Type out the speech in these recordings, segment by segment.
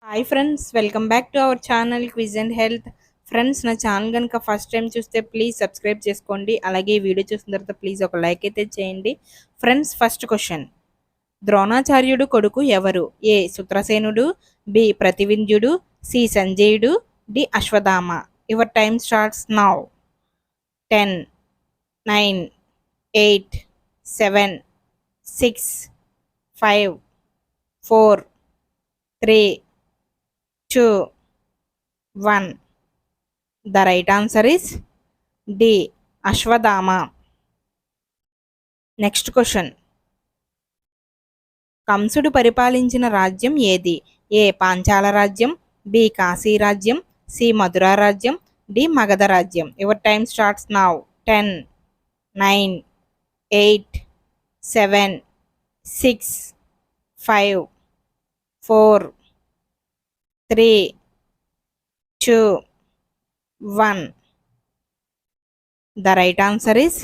Hi friends, welcome back to our channel quiz and health. Friends, నా channel కనుక first time చూస్తే please subscribe చేసుకోండి. అలాగే ఈ వీడియో చూసిన తర్వాత ప్లీజ్ ఒక లైక్ అయితే చేయండి. Friends, first question. ద్రోణాచార్యుడు కొడుకు ఎవరు? ఏ సుత్రసేనుడు, బి ప్రతివింధ్యుడు, సి సంజయుడు, D Ashwatthama. Your time starts now. 10, 9, 8, 7, 6, 5, 4, 3, 2, 1. The right answer is D. Ashwadama. Next question. కంసుడు పరిపాలించిన రాజ్యం ఏది? ఏ పాంచాల రాజ్యం, బి కాశీ రాజ్యం, సి మధురా రాజ్యం, డి మగధ రాజ్యం. Your time starts now. 10, 9, 8, 7, 6, 5, 4, 3, 2, 1. The right answer is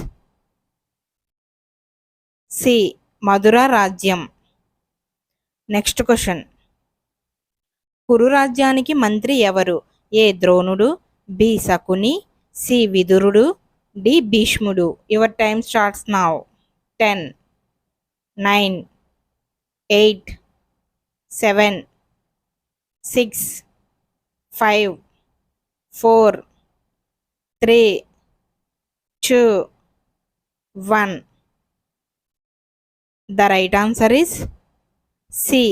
C. Madhura రాజ్యం. Next question. కురు రాజ్యానికి మంత్రి ఎవరు? ఏ ద్రోణుడు, బి శకుని, సి విదురుడు, డి భీష్ముడు. Your time starts now. 10, 9, 8, 7, 6, 5, 4, 3, 2, 1. The right answer is C.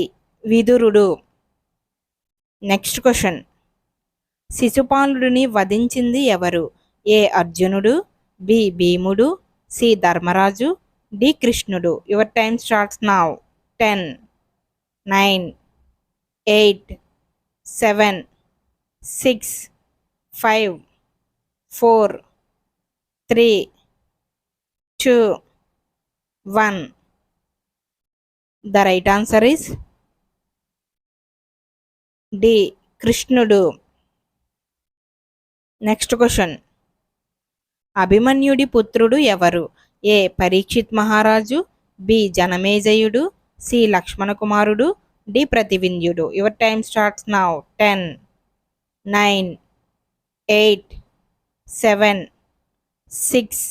విదురుడు. Next question. శిశుపాలుడిని వధించింది ఎవరు? ఏ అర్జునుడు, బి భీముడు, సి ధర్మరాజు, డి కృష్ణుడు. Your time starts now. 10, 9, 8, 7, 6, 5, 4, 3, 2, 1. The right answer is D. కృష్ణుడు. Next question. అభిమన్యుడి పుత్రుడు ఎవరు? ఏ పరీక్షిత్ మహారాజు, బి జనమేజయుడు, సి లక్ష్మణ కుమారుడు, డి ప్రతివింధ్యుడు. Your time starts now. 10, 9, 8, 7, 6,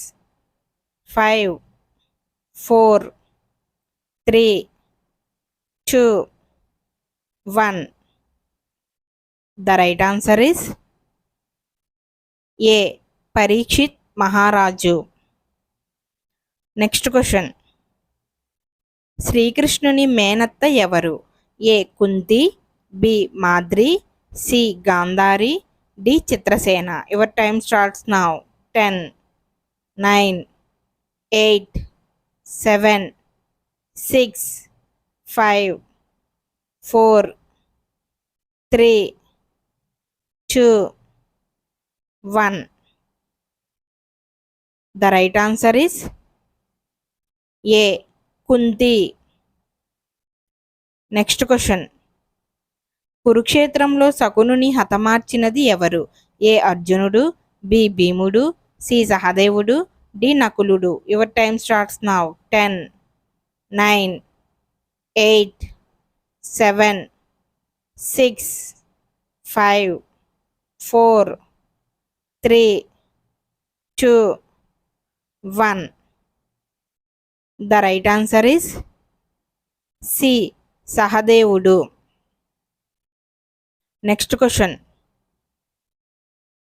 5, 4, 3, 2, 1. The right answer is A. Parikshit మహారాజు. Next question. శ్రీకృష్ణుని మేనత్త ఎవరు? A Kunti, B Madri, C Gandhari, D Chitrasena. Your time starts now. 10, 9, 8, 7, 6, 5, 4, 3, 2, 1. The right answer is A. Kunti. Next question. కురుక్షేత్రంలో శకునుని హతమార్చినది ఎవరు? ఏ అర్జునుడు, బి భీముడు, సి సహదేవుడు, డి నకులుడు. Your time starts now. 10, 9, 8, 7, 6, 5, 4, 3, 2, 1. The right answer is C. సహదేవుడు. Next question.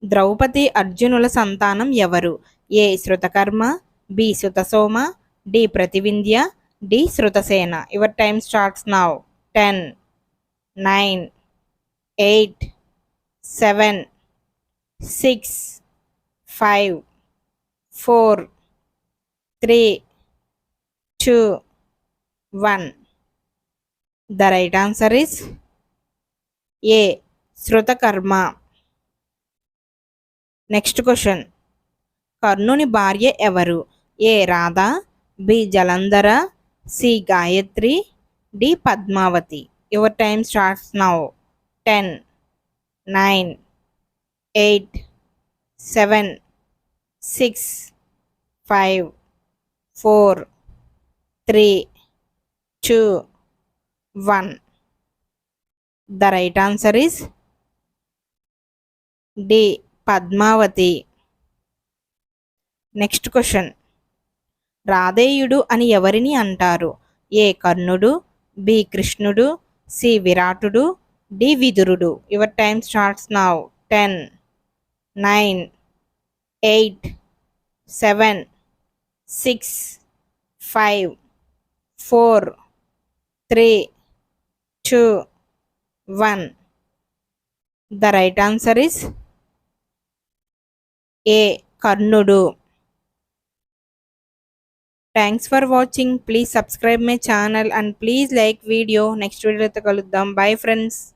ద్రౌపది అర్జునుల సంతానం ఎవరు? A Shrutakarma, B Shrutasoma, D Prativindhya, D Shrutasena. Your time starts now. 10, 9, 8, 7, 6, 5, 4, 3, 2, 1. The right answer is A. Shrutakarma. Next question. కర్ణుని భార్య ఎవరు? A Radha, B Jalandhara, C Gayatri, D Padmavati. Your time starts now. 10, 9, 8, 7, 6, 5, 4, 3, 2, 1. The right answer is D. Padmavati. Next question. రాధేయుడు అని ఎవరిని అంటారు? ఏ కర్ణుడు, B కృష్ణుడు, C విరాటుడు, డి విదురుడు. Your time starts now. 10, 9, 8, 7, 6, 5, 4, 3, 2, 1. The right answer is A. కర్ణుడు. Thanks for watching. Please subscribe my channel and please like video. Next video తో కలుద్దాం. Bye friends.